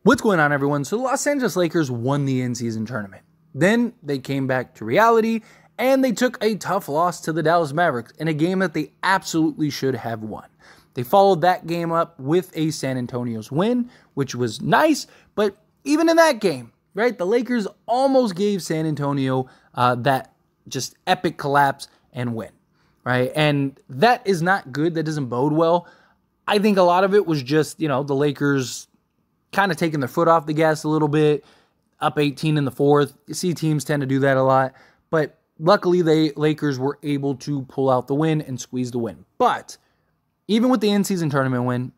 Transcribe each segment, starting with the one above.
What's going on, everyone? So the Los Angeles Lakers won the in-season tournament. Then they came back to reality, and they took a tough loss to the Dallas Mavericks in a game that they absolutely should have won. They followed that game up with a San Antonio's win, which was nice, but even in that game, right, the Lakers almost gave San Antonio that just epic collapse and win, right? And that is not good. That doesn't bode well. I think a lot of it was just, the Lakers kind of taking their foot off the gas a little bit, up 18 in the fourth. You see teams tend to do that a lot, but luckily the Lakers were able to pull out the win and squeeze the win. But even with the in-season tournament win,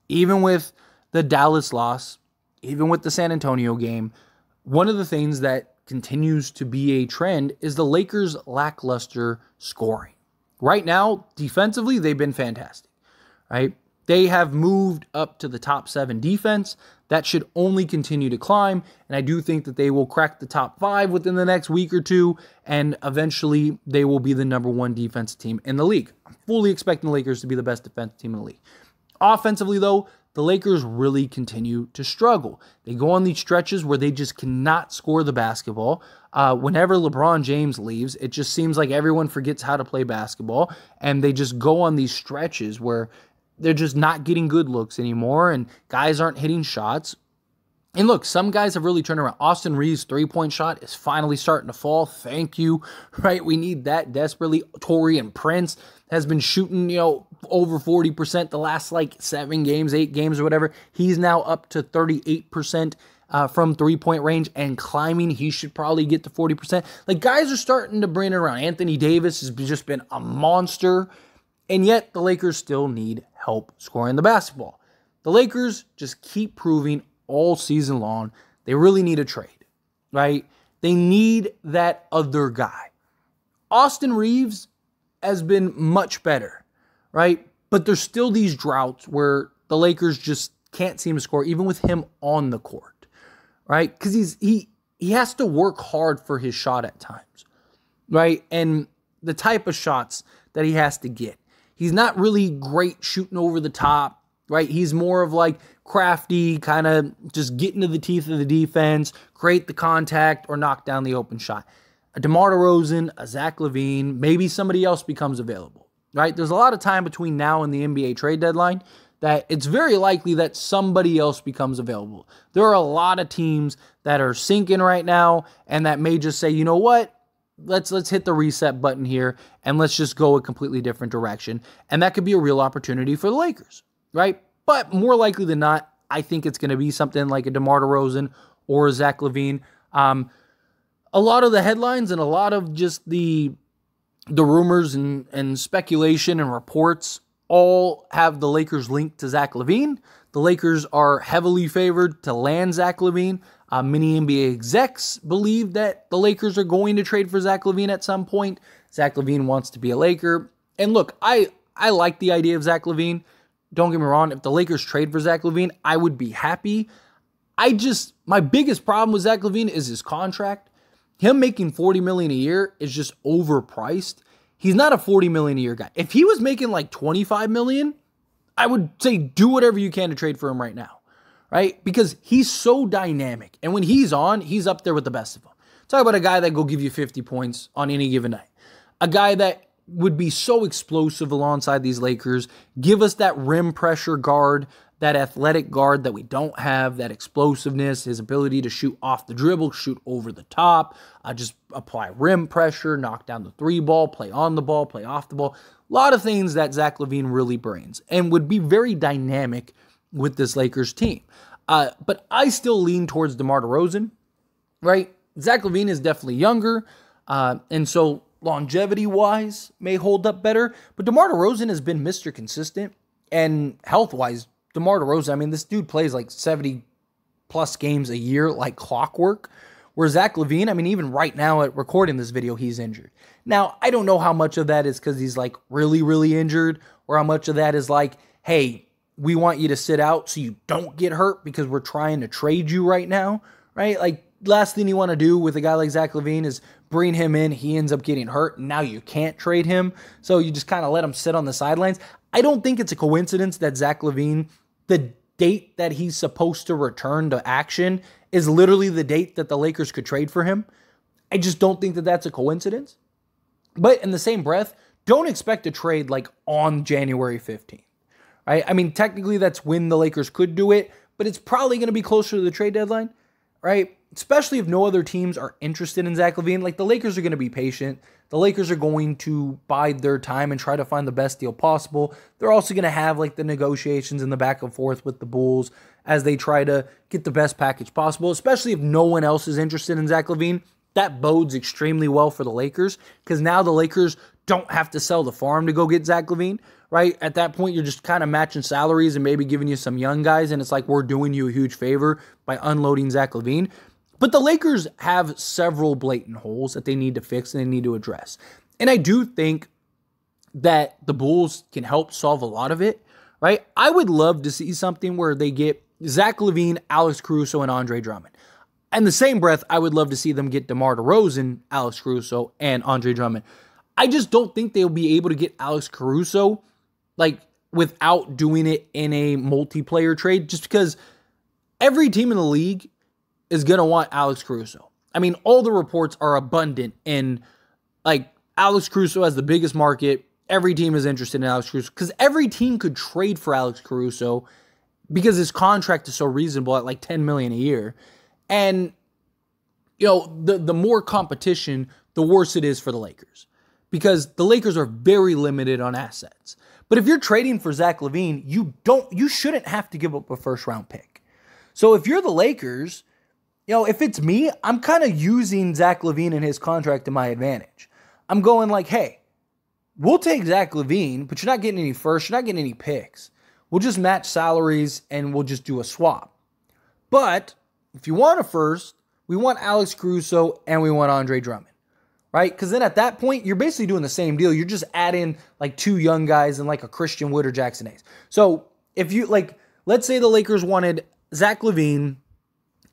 even with the Dallas loss, even with the San Antonio game, one of the things that continues to be a trend is the Lakers' lackluster scoring. Right now, defensively, they've been fantastic, right? They have moved up to the top 7 defense. That should only continue to climb, and I do think that they will crack the top 5 within the next week or two, and eventually they will be the #1 defensive team in the league. I'm fully expecting the Lakers to be the best defensive team in the league. Offensively, though, the Lakers really continue to struggle. They go on these stretches where they just cannot score the basketball. Whenever LeBron James leaves, it just seems like everyone forgets how to play basketball, and they just go on these stretches where they're just not getting good looks anymore, and guys aren't hitting shots. And look, some guys have really turned around. Austin Reeves' three-point shot is finally starting to fall. Thank you, right? We need that desperately. Taurean Prince has been shooting, over 40% the last, 7 games, 8 games or whatever. He's now up to 38% from three-point range and climbing. He should probably get to 40%. Guys are starting to bring it around. Anthony Davis has just been a monster. And yet, the Lakers still need help scoring the basketball. The Lakers just keep proving all season long they really need a trade, right? They need that other guy. Austin Reeves has been much better, right? But there's still these droughts where the Lakers just can't seem to score, even with him on the court, right? Because he has to work hard for his shot at times, right? And the type of shots that he has to get. He's not really great shooting over the top, right? He's more of crafty, kind of just get into the teeth of the defense, create the contact, or knock down the open shot. A DeMar DeRozan, a Zach Lavine, maybe somebody else becomes available, right? There's a lot of time between now and the NBA trade deadline that it's very likely that somebody else becomes available. There are a lot of teams that are sinking right now and that may just say, you know what? Let's hit the reset button here and let's just go a completely different direction. And that could be a real opportunity for the Lakers, right? But more likely than not, I think it's going to be something like a DeMar DeRozan or a Zach Lavine. A lot of the headlines and a lot of just the rumors and speculation and reports all have the Lakers linked to Zach Lavine. The Lakers are heavily favored to land Zach Lavine. Many NBA execs believe that the Lakers are going to trade for Zach Lavine at some point. Zach Lavine wants to be a Laker. And look, I like the idea of Zach Lavine. Don't get me wrong. If the Lakers trade for Zach Lavine, I would be happy. My biggest problem with Zach Lavine is his contract. Him making $40 million a year is just overpriced. He's not a $40 million a year guy. If he was making $25 million, I would say do whatever you can to trade for him right now. Right? Because he's so dynamic. And when he's on, he's up there with the best of them. Talk about a guy that will give you 50 points on any given night. A guy that would be so explosive alongside these Lakers, give us that rim pressure guard, that athletic guard that we don't have, that explosiveness, his ability to shoot off the dribble, shoot over the top, just apply rim pressure, knock down the 3-ball, play on the ball, play off the ball. A lot of things that Zach Lavine really brings and would be very dynamic with this Lakers team. But I still lean towards DeMar DeRozan, right? Zach Lavine is definitely younger, and so longevity-wise may hold up better. But DeMar DeRozan has been Mr. Consistent, and health-wise, DeMar DeRozan, this dude plays 70-plus games a year like clockwork, where Zach Lavine, even right now at recording this video, he's injured. Now, I don't know how much of that is because he's really, really injured, or how much of that is hey, we want you to sit out so you don't get hurt because we're trying to trade you right now, right? Last thing you want to do with a guy like Zach Lavine is bring him in, he ends up getting hurt, and now you can't trade him, so you just kind of let him sit on the sidelines. I don't think it's a coincidence that Zach Lavine, the date that he's supposed to return to action is literally the date that the Lakers could trade for him. I just don't think that that's a coincidence. But in the same breath, don't expect a trade like on January 15th, right? I mean, technically that's when the Lakers could do it, but it's probably going to be closer to the trade deadline, right? Especially if no other teams are interested in Zach Lavine. Like, the Lakers are going to be patient. The Lakers are going to bide their time and try to find the best deal possible. They're also going to have like the negotiations and the back and forth with the Bulls as they try to get the best package possible, especially if no one else is interested in Zach Lavine. That bodes extremely well for the Lakers because now the Lakers don't have to sell the farm to go get Zach Lavine, right? At that point, you're just kind of matching salaries and maybe giving you some young guys, and it's like we're doing you a huge favor by unloading Zach Lavine. But the Lakers have several blatant holes that they need to fix and they need to address. And I do think that the Bulls can help solve a lot of it, right? I would love to see something where they get Zach Lavine, Alex Caruso, and Andre Drummond. In the same breath, I would love to see them get DeMar DeRozan, Alex Caruso, and Andre Drummond. I just don't think they'll be able to get Alex Caruso like without doing it in a multiplayer trade, just because every team in the league is going to want Alex Caruso. I mean, all the reports are abundant in like Alex Caruso has the biggest market. Every team is interested in Alex Caruso because every team could trade for Alex Caruso because his contract is so reasonable at like $10 million a year. And, you know, the more competition, the worse it is for the Lakers because the Lakers are very limited on assets. But if you're trading for Zach Lavine, you shouldn't have to give up a first round pick. So if you're the Lakers, you know, if it's me, I'm kind of using Zach Lavine and his contract to my advantage. I'm going like, hey, we'll take Zach Lavine, but you're not getting any first, you're not getting any picks. We'll just match salaries and we'll just do a swap. But if you want a first, we want Alex Caruso and we want Andre Drummond, right? Because then at that point, you're basically doing the same deal. You're just adding like two young guys and like a Christian Wood or Jackson Hayes. So if you like, let's say the Lakers wanted Zach Lavine,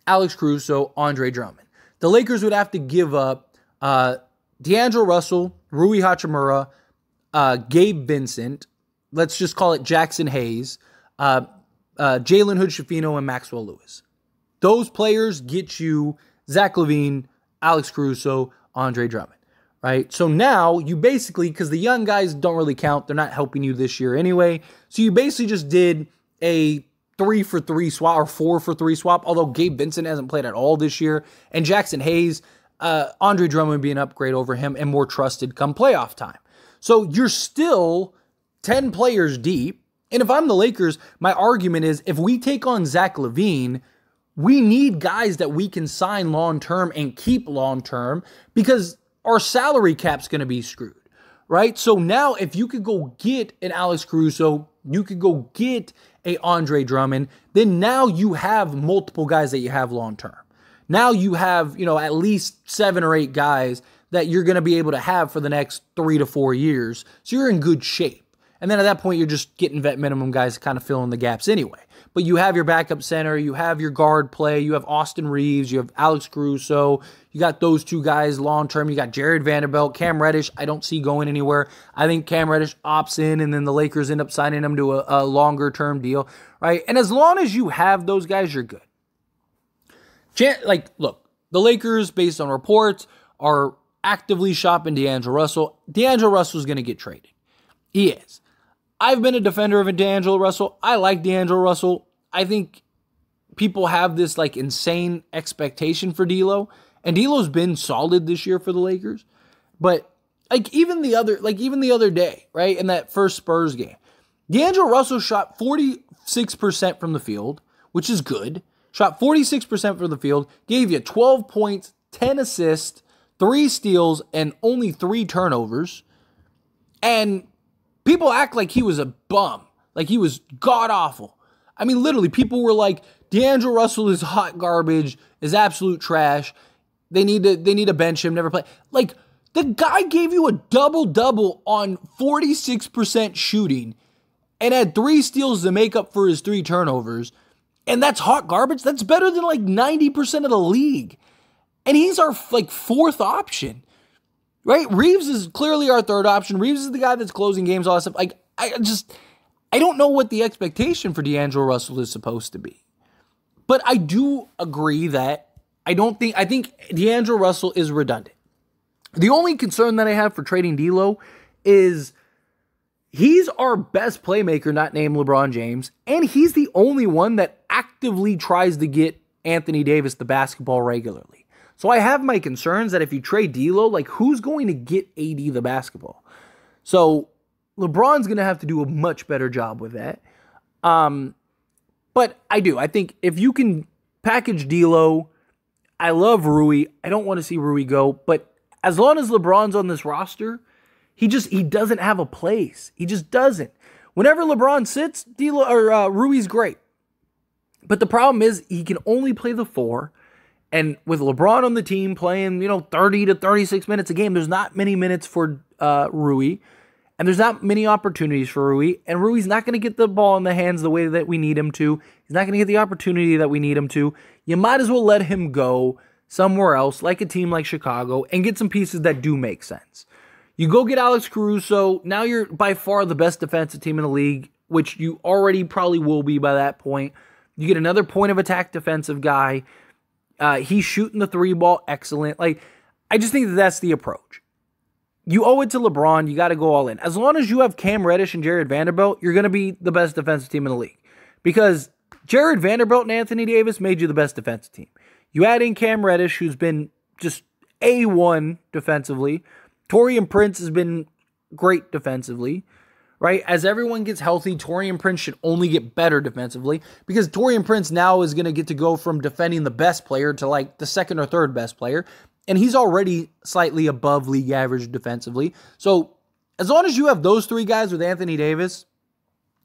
Alex Caruso, Andre Drummond. The Lakers would have to give up D'Angelo Russell, Rui Hachimura, Gabe Vincent, let's just call it Jackson Hayes, Jalen Hood-Schifino, and Maxwell Lewis. Those players get you Zach Lavine, Alex Caruso, Andre Drummond, right? So now you basically, because the young guys don't really count, they're not helping you this year anyway, so you basically just did a 3-for-3 swap or 4-for-3 swap, although Gabe Vincent hasn't played at all this year, and Jackson Hayes, Andre Drummond would be an upgrade over him and more trusted come playoff time. So you're still 10 players deep, and if I'm the Lakers, my argument is if we take on Zach Lavine, we need guys that we can sign long-term and keep long-term because our salary cap's going to be screwed, right? So now if you could go get an Alex Caruso, you could go get a Andre Drummond, then now you have multiple guys that you have long-term. Now you have, you know, at least 7 or 8 guys that you're going to be able to have for the next 3 to 4 years. So you're in good shape. And then at that point, you're just getting vet minimum guys to kind of fill in the gaps anyway. But you have your backup center, you have your guard play, you have Austin Reeves, you have Alex Caruso, you got those 2 guys long-term, you got Jared Vanderbilt, Cam Reddish, I don't see going anywhere. I think Cam Reddish opts in and then the Lakers end up signing him to a longer-term deal, right? And as long as you have those guys, you're good. Like, look, the Lakers, based on reports, are actively shopping D'Angelo Russell. D'Angelo Russell is going to get traded. He is. I've been a defender of D'Angelo Russell. I like D'Angelo Russell. I think people have this like insane expectation for D'Lo, and D'Lo's been solid this year for the Lakers. But like even the other day, right, in that first Spurs game, D'Angelo Russell shot 46% from the field, which is good. Shot 46% from the field, gave you 12 points, 10 assists, 3 steals, and only 3 turnovers. And people act like he was a bum, like he was god-awful. I mean, literally, people were like, D'Angelo Russell is hot garbage, is absolute trash. They need to bench him, never play. Like, the guy gave you a double-double on 46% shooting and had 3 steals to make up for his 3 turnovers. And that's hot garbage. That's better than like 90% of the league. And he's our like 4th option. Right? Reeves is clearly our 3rd option. Reeves is the guy that's closing games, all that stuff. Like, I I don't know what the expectation for D'Angelo Russell is supposed to be. But I do agree that I think D'Angelo Russell is redundant. The only concern that I have for trading D'Lo is he's our best playmaker, not named LeBron James, and he's the only one that actively tries to get Anthony Davis the basketball regularly. So I have my concerns that if you trade D'Lo, like who's going to get AD the basketball? So LeBron's going to have to do a much better job with that. But I think if you can package D'Lo, I love Rui. I don't want to see Rui go, but as long as LeBron's on this roster, he doesn't have a place. He just doesn't. Whenever LeBron sits, Rui's great. But the problem is he can only play the 4. And with LeBron on the team playing, 30 to 36 minutes a game, there's not many minutes for Rui. And there's not many opportunities for Rui. And Rui's not going to get the ball in the hands the way that we need him to. He's not going to get the opportunity that we need him to. You might as well let him go somewhere else, like a team like Chicago, and get some pieces that do make sense. You go get Alex Caruso. Now you're by far the best defensive team in the league, which you already probably will be by that point. You get another point of attack defensive guy. He's shooting the 3 ball excellent. I just think that's the approach. You owe it to LeBron. You got to go all in. As long as you have Cam Reddish and Jared Vanderbilt, you're going to be the best defensive team in the league. Because Jared Vanderbilt and Anthony Davis made you the best defensive team. You add in Cam Reddish, who's been just A1 defensively. Taurean Prince has been great defensively, right? As everyone gets healthy, Taurean Prince should only get better defensively because Taurean Prince now is going to get to go from defending the best player to like the second or third best player. And he's already slightly above league average defensively. So as long as you have those 3 guys with Anthony Davis,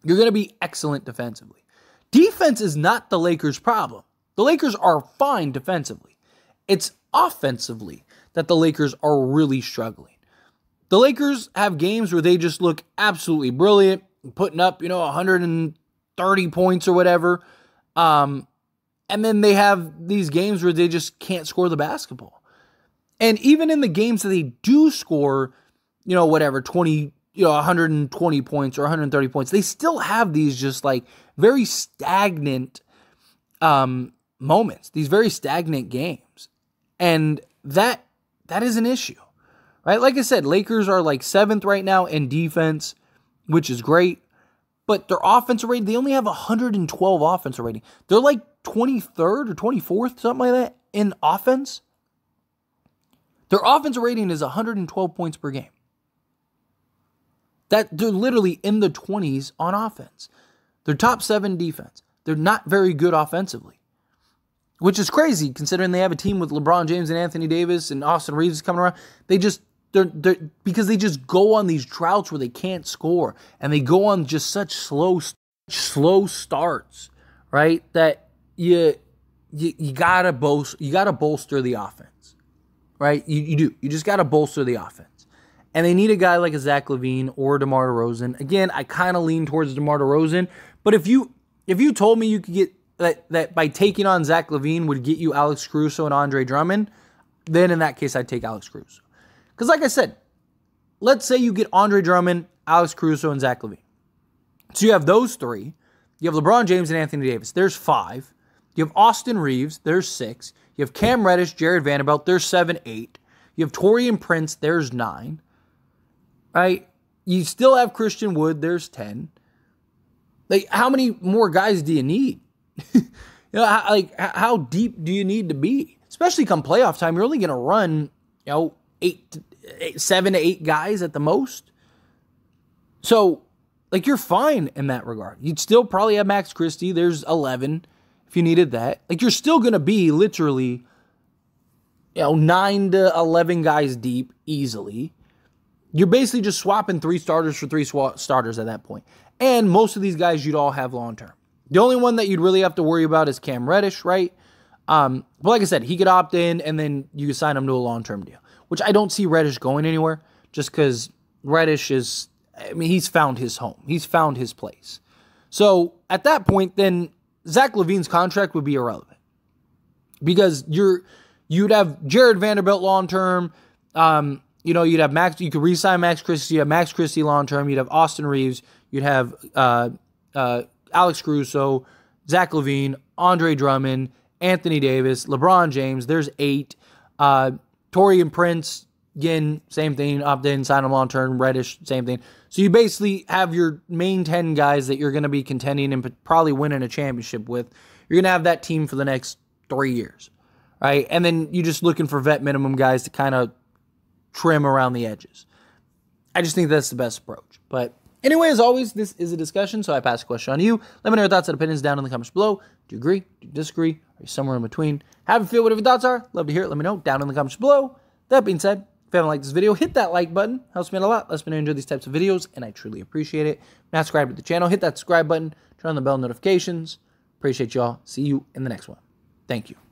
you're going to be excellent defensively. Defense is not the Lakers' problem. The Lakers are fine defensively. It's offensively that the Lakers are really struggling. The Lakers have games where they just look absolutely brilliant, putting up, 130 points or whatever. And then they have these games where they just can't score the basketball. And even in the games that they do score, 120 points or 130 points, they still have these just like very stagnant moments, these very stagnant games. And that is an issue, right? Like I said, Lakers are like 7th right now in defense, which is great. But their offensive rating, they only have 112 offensive rating. They're like 23rd or 24th, something like that, in offense. Their offensive rating is 112 points per game. They're literally in the 20s on offense. They're top 7 defense. They're not very good offensively. Which is crazy considering they have a team with LeBron James and Anthony Davis and Austin Reeves coming around. They're because they just go on these droughts where they can't score and they go on just such slow starts, right? That you gotta bolster the offense, right? You do. You just gotta bolster the offense, and they need a guy like a Zach Lavine or DeMar DeRozan. Again, I kind of lean towards DeMar DeRozan, but if you told me you could get that by taking on Zach Lavine would get you Alex Caruso and Andre Drummond, then in that case, I'd take Alex Caruso. Because like I said, let's say you get Andre Drummond, Alex Caruso, and Zach Lavine. So you have those 3. You have LeBron James and Anthony Davis. There's 5. You have Austin Reeves. There's 6. You have Cam Reddish, Jared Vanderbilt. There's 7, 8. You have Taurean Prince. There's 9. Right? You still have Christian Wood. There's 10. Like, how many more guys do you need? How deep do you need to be? Especially come playoff time, you're only going to run, 7 to 8 guys at the most. So, you're fine in that regard. You'd still probably have Max Christie. There's 11 if you needed that. You're still going to be literally, 9 to 11 guys deep easily. You're basically just swapping 3 starters for 3 starters at that point. And most of these guys you'd all have long term. The only one that you'd really have to worry about is Cam Reddish, right? But like I said, he could opt in, and then you could sign him to a long-term deal, which I don't see Reddish going anywhere just because Reddish he's found his home. He's found his place. So at that point, then Zach Lavine's contract would be irrelevant because you'd have Jared Vanderbilt long-term. You'd have Max. You could re-sign Max Christie. You have Max Christie long-term. You'd have Austin Reeves. you'd have Alex Caruso, Zach Lavine, Andre Drummond, Anthony Davis, LeBron James. There's 8. Taurean Prince, again, same thing. Opt in, sign him long-term. Reddish, same thing. So you basically have your main 10 guys that you're going to be contending and probably winning a championship with. You're going to have that team for the next 3 years, right? And then you're just looking for vet minimum guys to kind of trim around the edges. I just think that's the best approach. But anyway, as always, this is a discussion, so I pass the question on to you. Let me know your thoughts and opinions down in the comments below. Do you agree? Do you disagree? Are you somewhere in between? Have a feel whatever your thoughts are. Love to hear it. Let me know down in the comments below. That being said, if you haven't liked this video, hit that like button. Helps me out a lot. Lets me know you enjoy these types of videos, and I truly appreciate it. If you're not subscribed to the channel, hit that subscribe button. Turn on the bell notifications. Appreciate y'all. See you in the next one. Thank you.